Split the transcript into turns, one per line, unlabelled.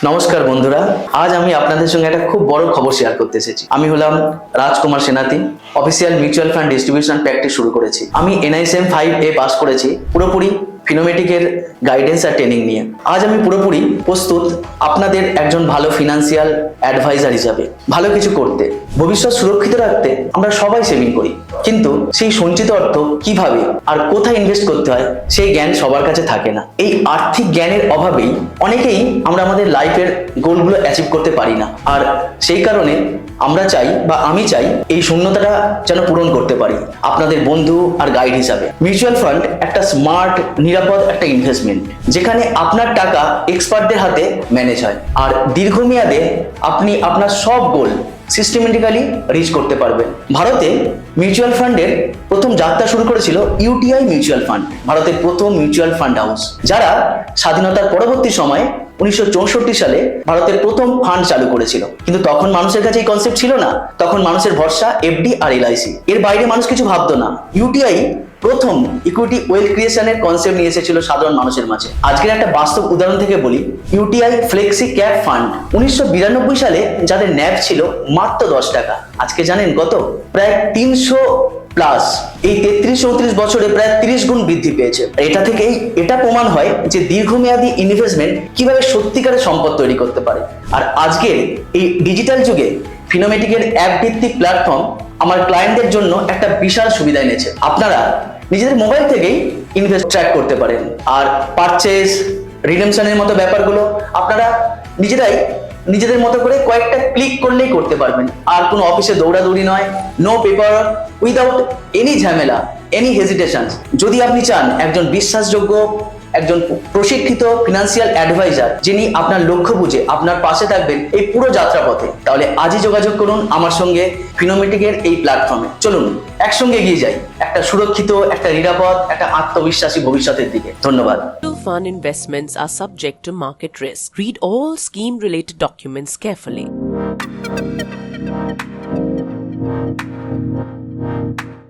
নমস্কার বন্ধুরা, আজ আমি আপনাদের সঙ্গে একটা খুব বড় খবর শেয়ার করতে এসেছি। আমি হলাম Rajkumar Senati, official mutual fund distribution practice শুরু করেছি। আমি NISM 5A পাস করেছি পুরোপুরি ফিনোমেটিকের গাইডেন্স আর ট্রেনিং নিয়ে। আজ আমি পুরোপুরি প্রস্তুত আপনাদের একজন ভালো ফিনান্সিয়াল অ্যাডভাইজার হিসাবে ভালো কিছু করতে। ভবিষ্যৎ সুরক্ষিত রাখতে আমরা সবাই সেভিং করি, কিন্তু সেই সঞ্চিত অর্থ কিভাবে আর কোথায় ইনভেস্ট করতে হয় সেই জ্ঞান সবার কাছে থাকে না। এই আর্থিক জ্ঞানের অভাবেই অনেকেই আমরা আমাদের লাইফের গোলগুলো অ্যাচিভ করতে পারি না। আর সেই কারণে আমরা চাই বা আমি চাই এই শূন্যতাটা যেন পূরণ করতে পারি আপনাদের বন্ধু আর গাইড হিসাবে। মিউচুয়াল ফান্ড একটা স্মার্ট, নিরাপদ একটা ইনভেস্টমেন্ট, যেখানে আপনার টাকা এক্সপার্টদের হাতে ম্যানেজ হয় আর দীর্ঘমেয়াদে আপনি আপনার সব গোল সিস্টেমেটিক্যালি রিচ করতে পারবেন। ভারতে মিউচুয়াল ফান্ডের প্রথম যাত্রা শুরু করেছিল UTI মিউচুয়াল ফান্ড, ভারতের প্রথম মিউচুয়াল ফান্ড হাউস, যারা স্বাধীনতার পরবর্তী সময়ে 1964 সালে ভারতের প্রথম ফান্ড চালু করেছিল। কিন্তু তখন মানুষের কাছে এই কনসেপ্ট ছিল না, তখন মানুষের ভরসা FD আর LIC, এর বাইরে মানুষ কিছু ভাবতো না। UTI প্রথম ইকুইটি ওয়েলথ ক্রিয়েশনের কনসেপ্ট নিয়ে এসেছিল সাধারণ মানুষের মাঝে। আজকের একটা বাস্তব উদাহরণ থেকে বলি, UTI ফ্লেক্সি ক্যাপ ফান্ড 1992 সালে যাদের ন্যাব ছিল মাত্র 10 টাকা, আজকে জানেন কত? প্রায় 300 প্লাস। এই 33-34 বছরে প্রায় 30 গুণ বৃদ্ধি পেয়েছে। এটা থেকেই এটা প্রমাণ হয় যে দীর্ঘমেয়াদী ইনভেস্টমেন্ট কিভাবে সত্যিকারের সম্পদ তৈরি করতে পারে। আর আজকের এই ডিজিটাল যুগে ফিনোমেটিকের অ্যাপ ভিত্তিক প্ল্যাটফর্ম আমার ক্লায়েন্টদের জন্য একটা বিশাল সুবিধা এনেছে। আপনারা নিজেদের মোবাইল থেকেই ইনভেস্ট ট্র্যাক করতে পারেন, আর পারচেজ, রিডেমশনের মতো ব্যাপারগুলো আপনারা নিজেদের মতো করে কয়েকটা ক্লিক করলেই করতে পারবেন। আর কোনো অফিসে দৌড়াদৌড়ি নয়, নো পেপার, উইদাউট এনি ঝামেলা, এনি হেজিটেশন। যদি আপনি চান একজন বিশ্বাসযোগ্য, একজন প্রশিক্ষিত ফিনান্সিয়াল অ্যাডভাইজার যিনি আপনার লক্ষ্য বুঝে আপনার পাশে থাকবেন এই পুরো যাত্রাপথে, তাহলে আজই যোগাযোগ করুন আমার সঙ্গে ফিনোমেটিকের এই প্ল্যাটফর্মে। চলুন একসঙ্গে এগিয়ে যাই একটা সুরক্ষিত, একটা নিরাপদ, একটা আত্মবিশ্বাসী ভবিষ্যতের দিকে। ধন্যবাদ।
Mutual fund investments are subject to market risk. Read all scheme-related documents carefully.